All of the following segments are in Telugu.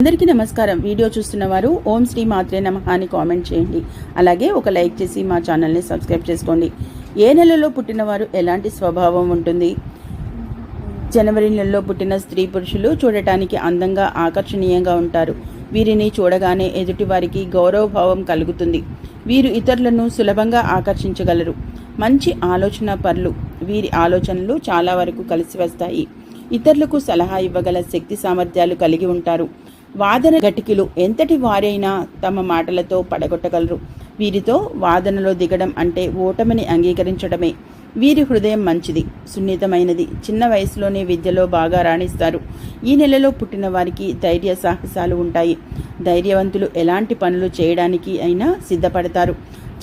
అందరికీ నమస్కారం. వీడియో చూస్తున్న వారు ఓం శ్రీ మాత్రే నమః అని కామెంట్ చేయండి. అలాగే ఒక లైక్ చేసి మా ఛానల్ని సబ్స్క్రైబ్ చేసుకోండి. ఏ నెలలో పుట్టిన వారు ఎలాంటి స్వభావం ఉంటుంది? జనవరి నెలలో పుట్టిన స్త్రీ పురుషులు చూడటానికి అందంగా ఆకర్షణీయంగా ఉంటారు. వీరిని చూడగానే ఎదుటి వారికి గౌరవభావం కలుగుతుంది. వీరు ఇతరులను సులభంగా ఆకర్షించగలరు. మంచి ఆలోచన పరులు. వీరి ఆలోచనలు చాలా వరకు కలిసి వస్తాయి. ఇతరులకు సలహా ఇవ్వగల శక్తి సామర్థ్యాలు కలిగి ఉంటారు. వాదన గటికిలు. ఎంతటి వారైనా తమ మాటలతో పడగొట్టగలరు. వీరితో వాదనలో దిగడం అంటే ఓటమిని అంగీకరించడమే. వీరి హృదయం మంచిది, సున్నితమైనది. చిన్న వయసులోనే విద్యలో బాగా రాణిస్తారు. ఈ నెలలో పుట్టిన వారికి ధైర్య సాహసాలు ఉంటాయి. ధైర్యవంతులు ఎలాంటి పనులు చేయడానికి అయినా సిద్ధపడతారు.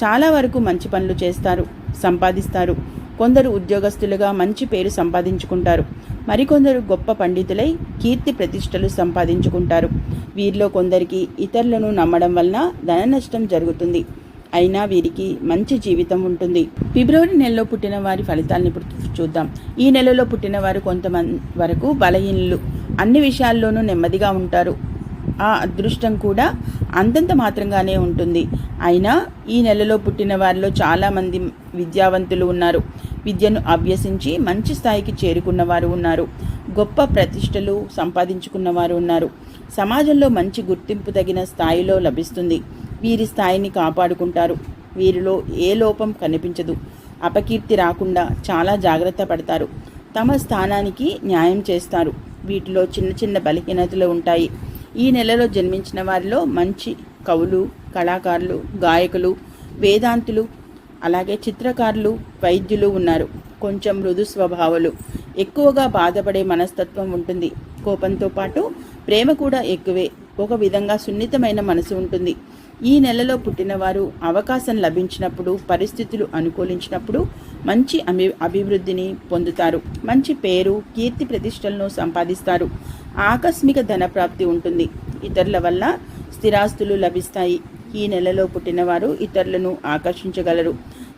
చాలా వరకు మంచి పనులు చేస్తారు, సంపాదిస్తారు. కొందరు ఉద్యోగస్తులుగా మంచి పేరు సంపాదించుకుంటారు. మరికొందరు గొప్ప పండితులై కీర్తి ప్రతిష్టలు సంపాదించుకుంటారు. వీరిలో కొందరికి ఇతరులను నమ్మడం వలన ధన నష్టం జరుగుతుంది. అయినా వీరికి మంచి జీవితం ఉంటుంది. ఫిబ్రవరి నెలలో పుట్టిన వారి ఫలితాలను ఇప్పుడు చూద్దాం. ఈ నెలలో పుట్టిన వారు కొంతమంది వరకు బలహీనులు. అన్ని విషయాల్లోనూ నెమ్మదిగా ఉంటారు. ఆ అదృష్టం కూడా అంతంత మాత్రంగానే ఉంటుంది. అయినా ఈ నెలలో పుట్టిన వారిలో చాలామంది విద్యావంతులు ఉన్నారు. విద్యను అభ్యసించి మంచి స్థాయికి చేరుకున్న వారు ఉన్నారు. గొప్ప ప్రతిష్టలు సంపాదించుకున్న వారు ఉన్నారు. సమాజంలో మంచి గుర్తింపు తగిన స్థాయిలో లభిస్తుంది. వీరి స్థాయిని కాపాడుకుంటారు. వీరిలో ఏ లోపం కనిపించదు. అపకీర్తి రాకుండా చాలా జాగ్రత్త పడతారు. తమ స్థానానికి న్యాయం చేస్తారు. వీటిలో చిన్న చిన్న బలహీనతలు ఉంటాయి. ఈ నెలలో జన్మించిన వారిలో మంచి కవులు, కళాకారులు, గాయకులు, వేదాంతులు, అలాగే చిత్రకారులు, వైద్యులు ఉన్నారు. కొంచెం మృదు స్వభావాలు. ఎక్కువగా బాధపడే మనస్తత్వం ఉంటుంది. కోపంతో పాటు ప్రేమ కూడా ఎక్కువే. ఒక విధంగా సున్నితమైన మనసు ఉంటుంది. ఈ నెలలో పుట్టినవారు అవకాశం లభించినప్పుడు, పరిస్థితులు అనుకూలించినప్పుడు మంచి అభివృద్ధిని పొందుతారు. మంచి పేరు, కీర్తి ప్రతిష్టలను సంపాదిస్తారు. ఆకస్మిక ధనప్రాప్తి ఉంటుంది. ఇతరుల వల్ల స్థిరాస్తులు లభిస్తాయి. ఈ నెలలో పుట్టినవారు ఇతరులను ఆకర్షించగలరు.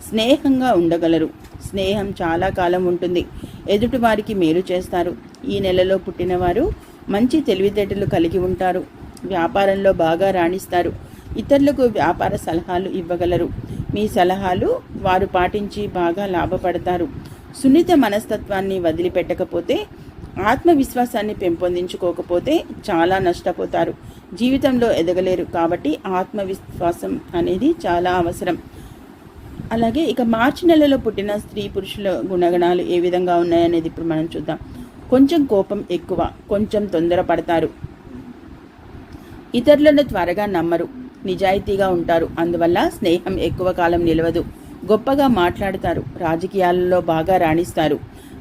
స్నేహంగా ఉండగలరు. స్నేహం చాలా కాలం ఉంటుంది. ఎదుటివారికి మేలు చేస్తారు. ఈ నెలలో పుట్టినవారు మంచి తెలివితేటలు కలిగి ఉంటారు. వ్యాపారంలో బాగా రాణిస్తారు. ఇతరులకు వ్యాపార సలహాలు ఇవ్వగలరు. మీ సలహాలు వారు పాటించి బాగా లాభపడతారు. సున్నిత మనస్తత్వాన్ని వదిలిపెట్టకపోతే, ఆత్మవిశ్వాసాన్ని పెంపొందించుకోకపోతే చాలా నష్టపోతారు. జీవితంలో ఎదగలేరు. కాబట్టి ఆత్మవిశ్వాసం అనేది చాలా అవసరం. అలాగే ఇక మార్చి నెలలో పుట్టిన స్త్రీ పురుషుల గుణగణాలు ఏ విధంగా ఉన్నాయనేది ఇప్పుడు మనం చూద్దాం. కొంచెం కోపం ఎక్కువ, కొంచెం తొందరపడతారు. ఇతరులను త్వరగా నమ్మరు. నిజాయితీగా ఉంటారు. అందువల్ల స్నేహం ఎక్కువ కాలం నిలవదు. గొప్పగా మాట్లాడతారు. రాజకీయాలలో బాగా రాణిస్తారు.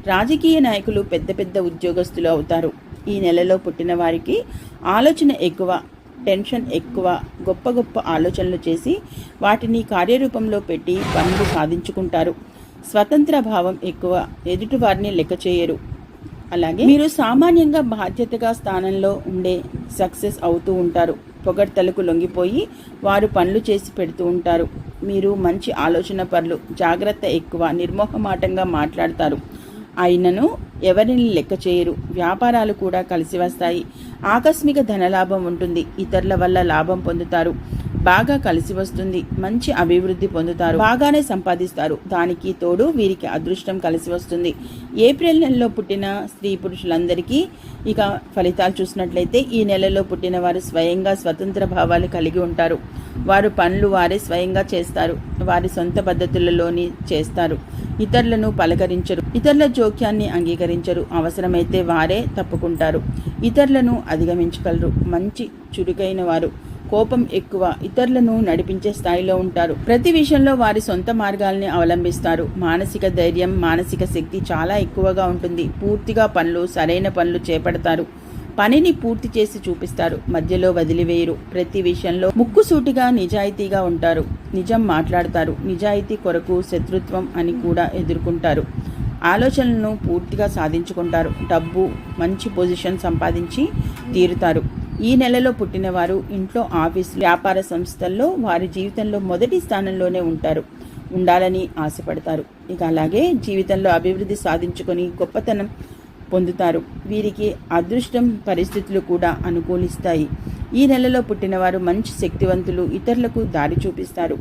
రాజకీయ నాయకులు పెద్ద పెద్ద ఉద్యోగస్తులు అవుతారు. ఈ నెలలో పుట్టిన వారికి ఆలోచన ఎక్కువ, టెన్షన్ ఎక్కువ. గొప్ప గొప్ప ఆలోచనలు చేసి వాటిని కార్యరూపంలో పెట్టి పనులు సాధించుకుంటారు. స్వతంత్ర భావం ఎక్కువ. ఎదుటి వారిని లెక్క చేయరు. అలాగే మీరు సామాన్యంగా బాధ్యతగా స్థానంలో ఉండే సక్సెస్ అవుతూ ఉంటారు. పొగడ్తలకు లొంగిపోయి వారు పనులు చేసి పెడుతూ ఉంటారు. మీరు మంచి ఆలోచన పరులు. జాగ్రత్త ఎక్కువ. నిర్మోహమాటంగా మాట్లాడతారు. అయినను ఎవరిని లెక్క చేయరు. వ్యాపారాలు కూడా కలిసి వస్తాయి. ఆకస్మిక ధనలాభం ఉంటుంది. ఇతరుల వల్ల లాభం పొందుతారు. బాగా కలిసి వస్తుంది. మంచి అభివృద్ధి పొందుతారు. బాగానే సంపాదిస్తారు. దానికి తోడు వీరికి అదృష్టం కలిసి వస్తుంది. ఏప్రిల్ నెలలో పుట్టిన స్త్రీ పురుషులందరికీ ఇక ఫలితాలు చూసినట్లయితే, ఈ నెలలో పుట్టిన వారు స్వయంగా స్వతంత్ర భావాలు కలిగి ఉంటారు. వారు పనులు వారే స్వయంగా చేస్తారు. వారి సొంత పద్ధతులలోని చేస్తారు. ఇతరులను పలకరించరు. ఇతరుల జోక్యాన్ని అంగీకరించరు. అవసరమైతే వారే తప్పుకుంటారు. ఇతరులను అధిగమించగలరు. మంచి చురుకైన వారు. కోపం ఎక్కువ. ఇతరులను నడిపించే స్థాయిలో ఉంటారు. ప్రతి విషయంలో వారి సొంత మార్గాల్ని అవలంబిస్తారు. మానసిక ధైర్యం, మానసిక శక్తి చాలా ఎక్కువగా ఉంటుంది. పూర్తిగా సరైన పనులు చేపడతారు. పనిని పూర్తి చేసి చూపిస్తారు. మధ్యలో వదిలివేయరు. ప్రతి విషయంలో ముక్కుసూటిగా నిజాయితీగా ఉంటారు. నిజం మాట్లాడతారు. నిజాయితీ కొరకు శత్రుత్వం అని కూడా ఎదుర్కొంటారు. ఆలోచనలను పూర్తిగా సాధించుకుంటారు. డబ్బు, మంచి పొజిషన్ సంపాదించి తీరుతారు. ఈ నెలలో పుట్టినవారు ఇంట్లో, ఆఫీసు, వ్యాపార సంస్థల్లో వారి జీవితంలో మొదటి స్థానంలోనే ఉండాలని ఆశపడతారు. ఇక అలాగే జీవితంలో అభివృద్ధి సాధించుకొని గొప్పతనం పొందుతారు. వీరికి అదృష్టం, పరిస్థితులు కూడా అనుకూలిస్తాయి. ఈ నెలలో పుట్టినవారు మంచి శక్తివంతులు, ఇతరులకు దారి చూపిస్తారు,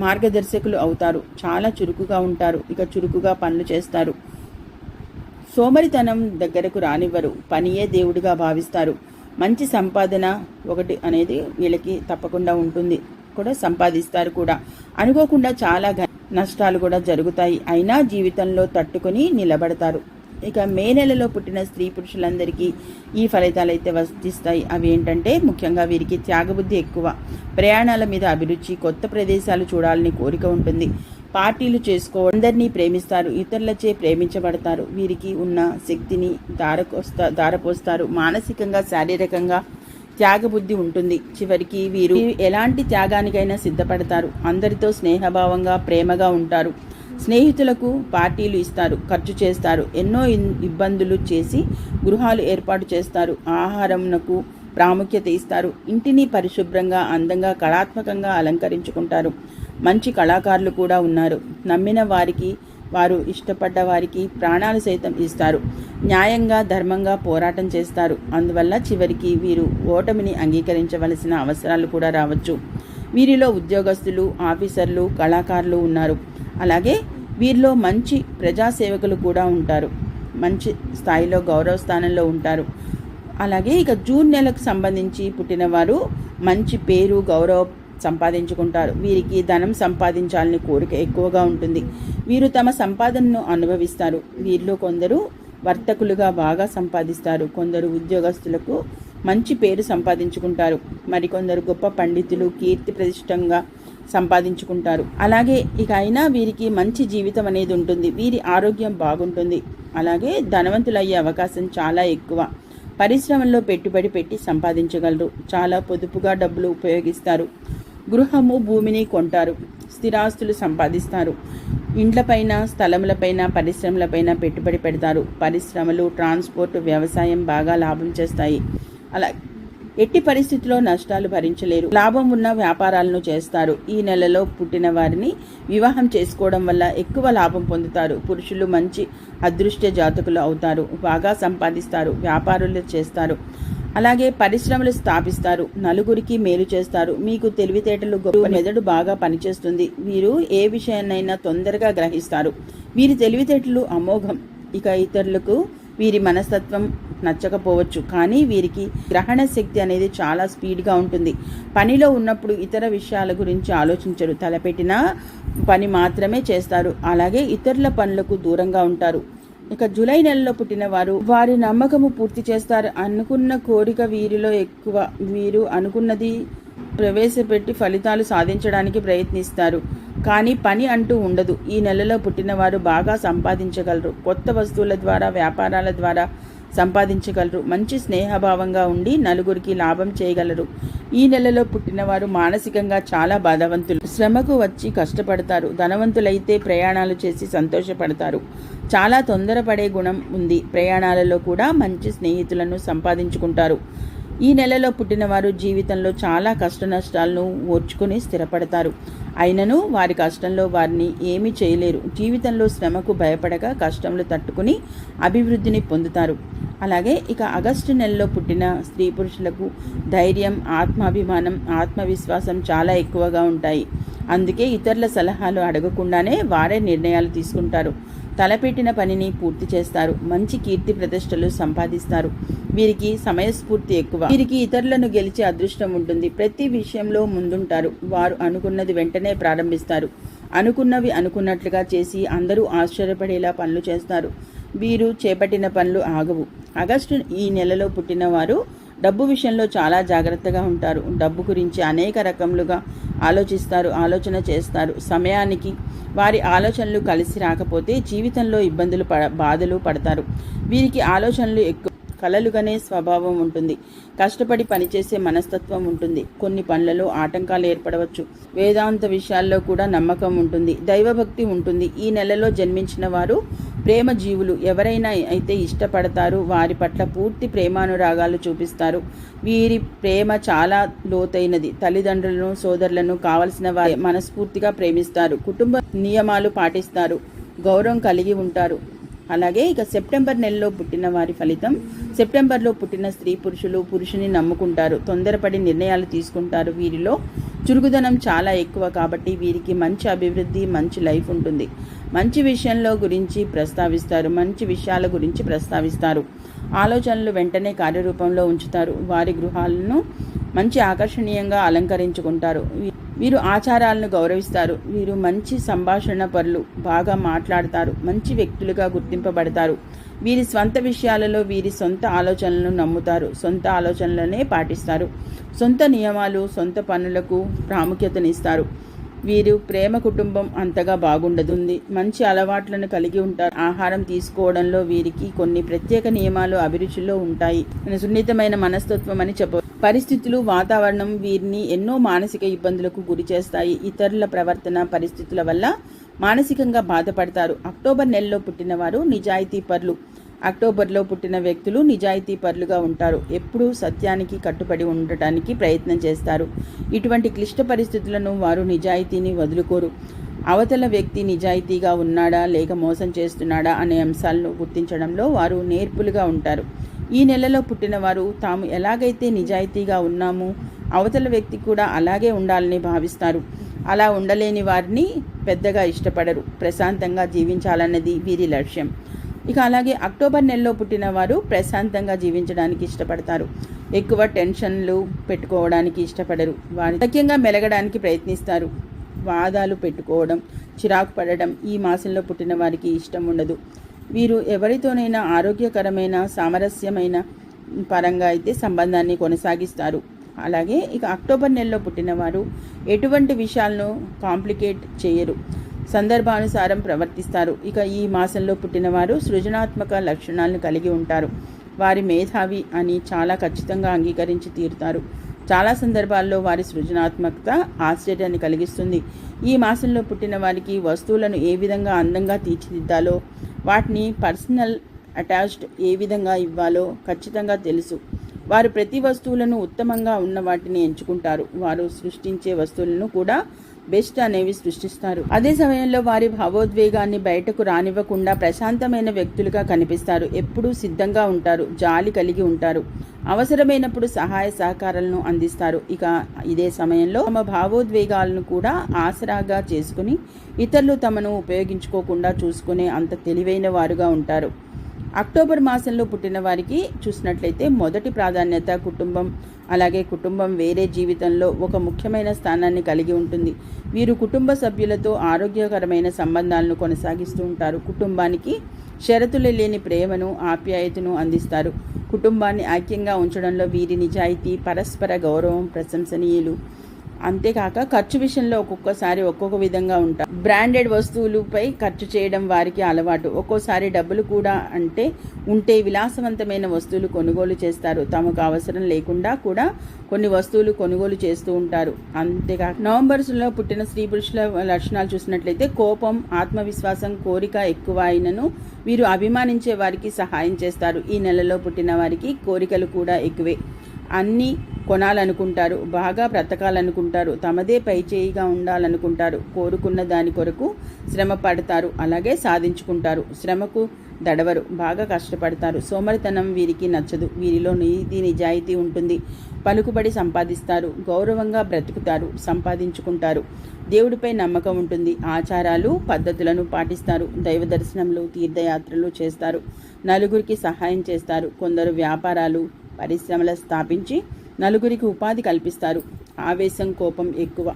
మార్గదర్శకులు అవుతారు, చాలా చురుకుగా ఉంటారు, ఇక చురుకుగా పనులు చేస్తారు, సోమరితనం దగ్గరకు రానివ్వరు, పనియే దేవుడిగా భావిస్తారు, మంచి సంపాదన ఒకటి అనేది వీళ్ళకి తప్పకుండా ఉంటుంది, కూడా సంపాదిస్తారు కూడా. అనుకోకుండా చాలా నష్టాలు కూడా జరుగుతాయి, అయినా జీవితంలో తట్టుకొని నిలబడతారు. ఇక మే నెలలో పుట్టిన స్త్రీ పురుషులందరికీ ఈ ఫలితాలు అయితే వర్తిస్తాయి. అవి ఏంటంటే ముఖ్యంగా వీరికి త్యాగబుద్ధి ఎక్కువ, ప్రయాణాల మీద అభిరుచి, కొత్త ప్రదేశాలు చూడాలని కోరిక ఉంటుంది, పార్టీలు అందరినీ ప్రేమిస్తారు, ఇతరులచే ప్రేమించబడతారు, వీరికి ఉన్న శక్తిని ధారపోస్తారు, మానసికంగా శారీరకంగా త్యాగబుద్ధి ఉంటుంది. చివరికి వీరు ఎలాంటి త్యాగానికైనా సిద్ధపడతారు, అందరితో స్నేహభావంగా ప్రేమగా ఉంటారు, స్నేహితులకు పార్టీలు ఇస్తారు, ఖర్చు చేస్తారు, ఎన్నో ఇబ్బందులు చేసి గృహాలు ఏర్పాటు చేస్తారు, ఆహారంకు ప్రాముఖ్యత ఇస్తారు, ఇంటిని పరిశుభ్రంగా అందంగా కళాత్మకంగా అలంకరించుకుంటారు, మంచి కళాకారులు కూడా ఉన్నారు, నమ్మిన వారికి వారు ఇష్టపడ్డ వారికి ప్రాణాలు సైతం ఇస్తారు, న్యాయంగా ధర్మంగా పోరాటం చేస్తారు, అందువల్ల చివరికి వీరు ఓటమిని అంగీకరించవలసిన అవసరాలు కూడా రావచ్చు. వీరిలో ఉద్యోగస్తులు, ఆఫీసర్లు, కళాకారులు ఉన్నారు, అలాగే వీరిలో మంచి ప్రజాసేవకులు కూడా ఉంటారు, మంచి స్థాయిలో గౌరవ స్థానంలో ఉంటారు. అలాగే ఇక జూన్ నెలకు సంబంధించి పుట్టినవారు మంచి పేరు గౌరవం సంపాదించుకుంటారు, వీరికి ధనం సంపాదించాలని కోరిక ఎక్కువగా ఉంటుంది, వీరు తమ సంపాదనను అనుభవిస్తారు, వీరిలో కొందరు వర్తకులుగా బాగా సంపాదిస్తారు, కొందరు ఉద్యోగస్తులకు మంచి పేరు సంపాదించుకుంటారు, మరికొందరు గొప్ప పండితులు కీర్తి ప్రతిష్టంగా సంపాదించుకుంటారు. అలాగే ఇక అయినా వీరికి మంచి జీవితం అనేది ఉంటుంది, వీరి ఆరోగ్యం బాగుంటుంది, అలాగే ధనవంతులయ్యే అవకాశం చాలా ఎక్కువ, పరిశ్రమల్లో పెట్టుబడి పెట్టి సంపాదించగలరు, చాలా పొదుపుగా డబ్బులు ఉపయోగిస్తారు, గృహము భూమిని కొంటారు, స్థిరాస్తులు సంపాదిస్తారు, ఇండ్లపైన స్థలములపైన పరిశ్రమలపైన పెట్టుబడి పెడతారు, పరిశ్రమలు ట్రాన్స్పోర్ట్ వ్యవసాయం బాగా లాభం చేస్తాయి, అలా ఎట్టి పరిస్థితుల్లో నష్టాలు భరించలేరు, లాభం ఉన్న వ్యాపారాలను చేస్తారు. ఈ నెలలో పుట్టిన వారిని వివాహం చేసుకోవడం వల్ల ఎక్కువ లాభం పొందుతారు, పురుషులు మంచి అదృష్ట జాతకులు అవుతారు, బాగా సంపాదిస్తారు, వ్యాపారులు చేస్తారు, అలాగే పరిశ్రమలు స్థాపిస్తారు, నలుగురికి మేలు చేస్తారు, మీకు తెలివితేటలు గొప్ప, మెదడు బాగా పనిచేస్తుంది, వీరు ఏ విషయాన్నైనా తొందరగా గ్రహిస్తారు, వీరి తెలివితేటలు అమోఘం. ఇక ఇతరులకు వీరి మనస్తత్వం నచ్చకపోవచ్చు, కానీ వీరికి గ్రహణ శక్తి అనేది చాలా స్పీడ్గా ఉంటుంది, పనిలో ఉన్నప్పుడు ఇతర విషయాల గురించి ఆలోచించరు, తలపెట్టిన పని మాత్రమే చేస్తారు, అలాగే ఇతరుల పనులకు దూరంగా ఉంటారు. ఇక జూలై నెలలో పుట్టిన వారి నమ్మకము పూర్తి చేస్తారు, అనుకున్న కోరిక వీరిలో ఎక్కువ, వీరు అనుకున్నది ప్రవేశపెట్టి ఫలితాలు సాధించడానికి ప్రయత్నిస్తారు, కానీ పని అంటూ ఉండదు. ఈ నెలలో పుట్టినవారు బాగా సంపాదించగలరు, కొత్త వస్తువుల ద్వారా వ్యాపారాల ద్వారా సంపాదించగలరు, మంచి స్నేహభావంగా ఉండి నలుగురికి లాభం చేయగలరు. ఈ నెలలో పుట్టినవారు మానసికంగా చాలా బాధవంతులు, శ్రమకు వచ్చి కష్టపడతారు, ధనవంతులైతే ప్రయాణాలు చేసి సంతోషపడతారు, చాలా తొందరపడే గుణం ఉంది, ప్రయాణాలలో కూడా మంచి స్నేహితులను సంపాదించుకుంటారు. ఈ నెలలో పుట్టినవారు జీవితంలో చాలా కష్ట నష్టాలను ఓర్చుకుని స్థిరపడతారు, అయినను వారి కష్టంలో వారిని ఏమీ చేయలేరు, జీవితంలో శ్రమకు భయపడక కష్టంలో తట్టుకుని అభివృద్ధిని పొందుతారు. అలాగే ఇక ఆగస్టు నెలలో పుట్టిన స్త్రీ పురుషులకు ధైర్యం, ఆత్మాభిమానం, ఆత్మవిశ్వాసం చాలా ఎక్కువగా ఉంటాయి, అందుకే ఇతరుల సలహాలు అడగకుండానే వారే నిర్ణయాలు తీసుకుంటారు, తలపెట్టిన పనిని పూర్తి చేస్తారు, మంచి కీర్తి ప్రతిష్టలు సంపాదిస్తారు, వీరికి సమయస్ఫూర్తి ఎక్కువ, వీరికి ఇతరులను గెలిచే అదృష్టం ఉంటుంది, ప్రతి విషయంలో ముందుంటారు, వారు అనుకున్నది వెంటనే ప్రారంభిస్తారు, అనుకున్నవి అనుకున్నట్లుగా చేసి అందరూ ఆశ్చర్యపడేలా పనులు చేస్తారు, వీరు చేపట్టిన పనులు ఆగవు. ఆగస్టు ఈ నెలలో పుట్టిన వారు డబ్బు విషయంలో చాలా జాగ్రత్తగా ఉంటారు, డబ్బు గురించి అనేక రకములుగా ఆలోచన చేస్తారు, సమయానికి వారి ఆలోచనలు కలిసి రాకపోతే జీవితంలో బాధలు పడతారు, వీరికి ఆలోచనలు ఎక్కువ, కలలుగానే స్వభావం ఉంటుంది, కష్టపడి పనిచేసే మనస్తత్వం ఉంటుంది, కొన్ని పనులలో ఆటంకాలు ఏర్పడవచ్చు, వేదాంత విషయాల్లో కూడా నమ్మకం ఉంటుంది, దైవభక్తి ఉంటుంది. ఈ నెలలో జన్మించిన వారు ప్రేమ జీవులు, ఎవరైనా అయితే ఇష్టపడతారు వారి పట్ల పూర్తి ప్రేమానురాగాలు చూపిస్తారు, వీరి ప్రేమ చాలా లోతైనది, తల్లిదండ్రులను సోదరులను కావలసిన వారి మనస్ఫూర్తిగా ప్రేమిస్తారు, కుటుంబ నియమాలు పాటిస్తారు, గౌరవం కలిగి ఉంటారు, అలాగే ఇక సెప్టెంబర్ నెలలో పుట్టిన వారి ఫలితం. సెప్టెంబర్లో పుట్టిన స్త్రీ పురుషులు పురుషుని నమ్ముకుంటారు, తొందరపడి నిర్ణయాలు తీసుకుంటారు. వీరిలో చురుకుదనం చాలా ఎక్కువ కాబట్టి వీరికి మంచి అభివృద్ధి, మంచి లైఫ్ ఉంటుంది. మంచి విషయంలో గురించి ప్రస్తావిస్తారు, మంచి విషయాల గురించి ప్రస్తావిస్తారు. ఆలోచనలు వెంటనే కార్యరూపంలో ఉంచుతారు. వారి గృహాలను మంచి ఆకర్షణీయంగా అలంకరించుకుంటారు. వీరు ఆచారాలను గౌరవిస్తారు. వీరు మంచి సంభాషణ పరులు, బాగా మాట్లాడతారు, మంచి వ్యక్తులుగా గుర్తింపబడతారు. వీరి స్వంత విషయాలలో వీరి సొంత ఆలోచనలను నమ్ముతారు, సొంత ఆలోచనలనే పాటిస్తారు. సొంత నియమాలు, సొంత పనులకు ప్రాముఖ్యతనిస్తారు. వీరు ప్రేమ కుటుంబం అంతగా బాగుండదు. మంచి అలవాట్లను కలిగి ఉంటారు. ఆహారం తీసుకోవడంలో వీరికి కొన్ని ప్రత్యేక నియమాలు, అభిరుచుల్లో ఉంటాయి. సున్నితమైన మనస్తత్వం అని చెప్పవచ్చు. పరిస్థితులు, వాతావరణం వీరిని ఎన్నో మానసిక ఇబ్బందులకు గురి చేస్తాయి. ఇతరుల ప్రవర్తన, పరిస్థితుల వల్ల మానసికంగా బాధపడతారు. అక్టోబర్ నెలలో పుట్టిన వారు నిజాయితీ పరులు. అక్టోబర్లో పుట్టిన వ్యక్తులు నిజాయితీ పరులుగా ఉంటారు. ఎప్పుడూ సత్యానికి కట్టుబడి ఉండటానికి ప్రయత్నం చేస్తారు. ఇటువంటి క్లిష్ట పరిస్థితులను వారు నిజాయితీని వదులుకోరు. అవతల వ్యక్తి నిజాయితీగా ఉన్నాడా లేక మోసం చేస్తున్నాడా అనే అంశాలను గుర్తించడంలో వారు నేర్పులుగా ఉంటారు. ఈ నెలలో పుట్టిన వారు తాము ఎలాగైతే నిజాయితీగా ఉన్నామో అవతల వ్యక్తి కూడా అలాగే ఉండాలని భావిస్తారు. అలా ఉండలేని వారిని పెద్దగా ఇష్టపడరు. ప్రశాంతంగా జీవించాలన్నది వీరి లక్ష్యం. ఇక అలాగే అక్టోబర్ నెలలో పుట్టిన వారు ప్రశాంతంగా జీవించడానికి ఇష్టపడతారు. ఎక్కువ టెన్షన్లు పెట్టుకోవడానికి ఇష్టపడరు. వారు ముఖ్యంగా మెలగడానికి ప్రయత్నిస్తారు. వాదాలు పెట్టుకోవడం, చిరాకు పడడం ఈ మాసంలో పుట్టిన వారికి ఇష్టం ఉండదు. వీరు ఎవరితోనైనా ఆరోగ్యకరమైన, సామరస్యమైన పరంగా అయితే సంబంధాన్ని కొనసాగిస్తారు. అలాగే ఇక అక్టోబర్ నెలలో పుట్టిన వారు ఎటువంటి విషయాలను కాంప్లికేట్ చేయరు, సందర్భానుసారం ప్రవర్తిస్తారు. ఇక ఈ మాసంలో పుట్టిన వారు సృజనాత్మక లక్షణాలను కలిగి ఉంటారు. వారి మేధావి అని చాలా ఖచ్చితంగా అంగీకరించి తీరుతారు. చాలా సందర్భాల్లో వారి సృజనాత్మకత ఆశ్చర్యాన్ని కలిగిస్తుంది. ఈ మాసంలో పుట్టిన వారికి వస్తువులను ఏ విధంగా అందంగా తీర్చిదిద్దాలో, వాటిని పర్సనల్ అటాచ్డ్ ఏ విధంగా ఇవ్వాలో ఖచ్చితంగా తెలుసు. వారు ప్రతి వస్తువులను ఉత్తమంగా ఉన్న వాటిని ఎంచుకుంటారు. వారు సృష్టించే వస్తువులను కూడా బెస్ట్ అనేవి సృష్టిస్తారు. అదే సమయంలో వారి భావోద్వేగాన్ని బయటకు రానివ్వకుండా ప్రశాంతమైన వ్యక్తులుగా కనిపిస్తారు. ఎప్పుడూ సిద్ధంగా ఉంటారు, జాలి కలిగి ఉంటారు. అవసరమైనప్పుడు సహాయ సహకారాలను అందిస్తారు. ఇక ఇదే సమయంలో తమ భావోద్వేగాలను కూడా ఆసరాగా చేసుకుని ఇతరులు తమను ఉపయోగించుకోకుండా చూసుకునే అంత తెలివైన వారుగా ఉంటారు. అక్టోబర్ మాసంలో పుట్టిన వారికి చూసినట్లయితే మొదటి ప్రాధాన్యత కుటుంబం. అలాగే కుటుంబం వేరే జీవితంలో ఒక ముఖ్యమైన స్థానాన్ని కలిగి ఉంటుంది. వీరు కుటుంబ సభ్యులతో ఆరోగ్యకరమైన సంబంధాలను కొనసాగిస్తూ ఉంటారు. కుటుంబానికి షరతులు లేని ప్రేమను, ఆప్యాయతను అందిస్తారు. కుటుంబాన్ని ఐక్యంగా ఉంచడంలో వీరి నిజాయితీ, పరస్పర గౌరవం ప్రశంసనీయులు. అంతేకాక ఖర్చు విషయంలో ఒక్కొక్కసారి ఒక్కొక్క విధంగా ఉంటారు. బ్రాండెడ్ వస్తువులపై ఖర్చు చేయడం వారికి అలవాటు. ఒక్కోసారి డబ్బులు కూడా ఉంటే విలాసవంతమైన వస్తువులు కొనుగోలు చేస్తారు. తమకు అవసరం లేకుండా కూడా కొన్ని వస్తువులు కొనుగోలు చేస్తూ ఉంటారు. అంతేకాక నవంబర్లో పుట్టిన స్త్రీ పురుషుల లక్షణాలు చూసినట్లయితే కోపం, ఆత్మవిశ్వాసం, కోరిక ఎక్కువ అయినను వీరు అభిమానించే వారికి సహాయం చేస్తారు. ఈ నెలలో పుట్టిన వారికి కోరికలు కూడా ఎక్కువే. అన్నీ కొనాలనుకుంటారు, బాగా బ్రతకాలనుకుంటారు, తమదే పైచేయిగా ఉండాలనుకుంటారు. కోరుకున్న దాని కొరకు శ్రమ పడతారు, అలాగే సాధించుకుంటారు. శ్రమకు దడవరు, బాగా కష్టపడతారు. సోమరితనం వీరికి నచ్చదు. వీరిలో నీతి, నిజాయితీ ఉంటుంది. పలుకుబడి సంపాదిస్తారు, గౌరవంగా బ్రతుకుతారు, సంపాదించుకుంటారు. దేవుడిపై నమ్మకం ఉంటుంది. ఆచారాలు, పద్ధతులను పాటిస్తారు. దైవ దర్శనంలో, తీర్థయాత్రలు చేస్తారు. నలుగురికి సహాయం చేస్తారు. కొందరు వ్యాపారాలు, పరిశ్రమలు స్థాపించి నలుగురికి ఉపాధి కల్పిస్తారు. ఆవేశం, కోపం ఎక్కువ.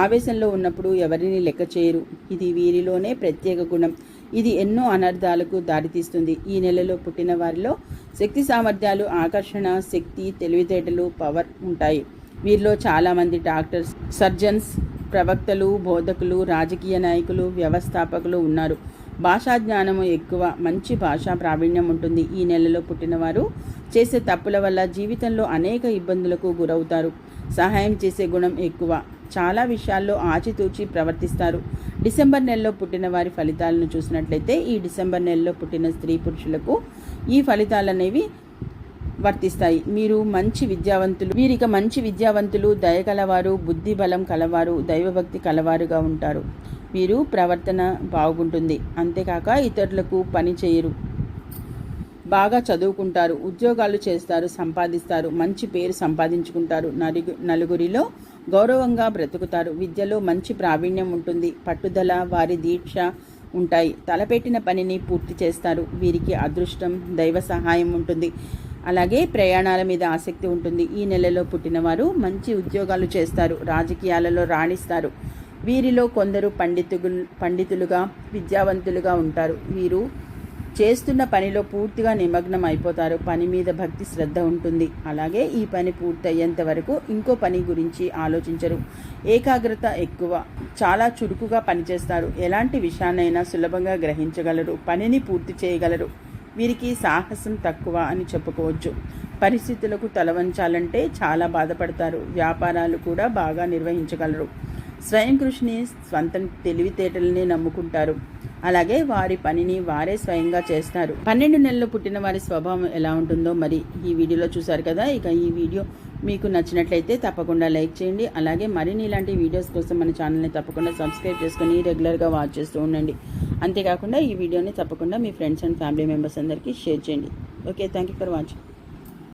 ఆవేశంలో ఉన్నప్పుడు ఎవరిని లెక్క చేయరు. ఇది వీరిలోనే ప్రత్యేక గుణం. ఇది ఎన్నో అనర్థాలకు దారితీస్తుంది. ఈ నెలలో పుట్టిన వారిలో శక్తి సామర్థ్యాలు, ఆకర్షణ శక్తి, తెలివితేటలు, పవర్ ఉంటాయి. వీరిలో చాలామంది డాక్టర్స్, సర్జన్స్, ప్రవక్తలు, బోధకులు, రాజకీయ నాయకులు, వ్యవస్థాపకులు ఉన్నారు. భాషా జ్ఞానము ఎక్కువ, మంచి భాషా ప్రావీణ్యం ఉంటుంది. ఈ నెలలో పుట్టినవారు చేసే తప్పుల వల్ల జీవితంలో అనేక ఇబ్బందులకు గురవుతారు. సహాయం చేసే గుణం ఎక్కువ. చాలా విషయాల్లో ఆచితూచి ప్రవర్తిస్తారు. డిసెంబర్ నెలలో పుట్టిన వారి ఫలితాలను చూసినట్లయితే ఈ డిసెంబర్ నెలలో పుట్టిన స్త్రీ పురుషులకు ఈ ఫలితాలు అనేవి వర్తిస్తాయి. వీరిక మంచి విద్యావంతులు, దయగలవారు, బుద్ధి బలం కలవారు, దైవభక్తి కలవారుగా ఉంటారు. వీరు ప్రవర్తన బాగుంటుంది. అంతేకాక ఇతరులకు పని చేయరు. బాగా చదువుకుంటారు, ఉద్యోగాలు చేస్తారు, సంపాదిస్తారు, మంచి పేరు సంపాదించుకుంటారు, నలుగురిలో గౌరవంగా బ్రతుకుతారు. విద్యలో మంచి ప్రావీణ్యం ఉంటుంది. పట్టుదల, వారి దీక్ష ఉంటాయి. తలపెట్టిన పనిని పూర్తి చేస్తారు. వీరికి అదృష్టం, దైవ సహాయం ఉంటుంది. అలాగే ప్రయాణాల మీద ఆసక్తి ఉంటుంది. ఈ నెలలో పుట్టినవారు మంచి ఉద్యోగాలు చేస్తారు, రాజకీయాలలో రాణిస్తారు. వీరిలో కొందరు పండితులుగా, విద్యావంతులుగా ఉంటారు. వీరు చేస్తున్న పనిలో పూర్తిగా నిమగ్నం అయిపోతారు. పని మీద భక్తి, శ్రద్ధ ఉంటుంది. అలాగే ఈ పని పూర్తయ్యేంత వరకు ఇంకో పని గురించి ఆలోచించరు. ఏకాగ్రత ఎక్కువ, చాలా చురుకుగా పనిచేస్తారు. ఎలాంటి విషయాన్నైనా సులభంగా గ్రహించగలరు, పనిని పూర్తి చేయగలరు. వీరికి సాహసం తక్కువ అని చెప్పుకోవచ్చు. పరిస్థితులకు తలవంచాలంటే చాలా బాధపడతారు. వ్యాపారాలు కూడా బాగా నిర్వహించగలరు. స్వయం కృషిని, స్వంత తెలివితేటలని నమ్ముకుంటారు. అలాగే వారి పనిని వారే స్వయంగా చేస్తారు. 12 నెలలు పుట్టిన వారి స్వభావం ఎలా ఉంటుందో మరి ఈ వీడియోలో చూశారు కదా. ఇక ఈ వీడియో మీకు నచ్చినట్లయితే తప్పకుండా లైక్ చేయండి. అలాగే మరిన్ని ఇలాంటి వీడియోస్ కోసం మన ఛానల్ని తప్పకుండా సబ్స్క్రైబ్ చేసుకొని రెగ్యులర్గా వాచ్ చేస్తూ ఉండండి. అంతేకాకుండా ఈ వీడియోని తప్పకుండా మీ ఫ్రెండ్స్ అండ్ ఫ్యామిలీ మెంబర్స్ అందరికీ షేర్ చేయండి. Okay, thank you for watching.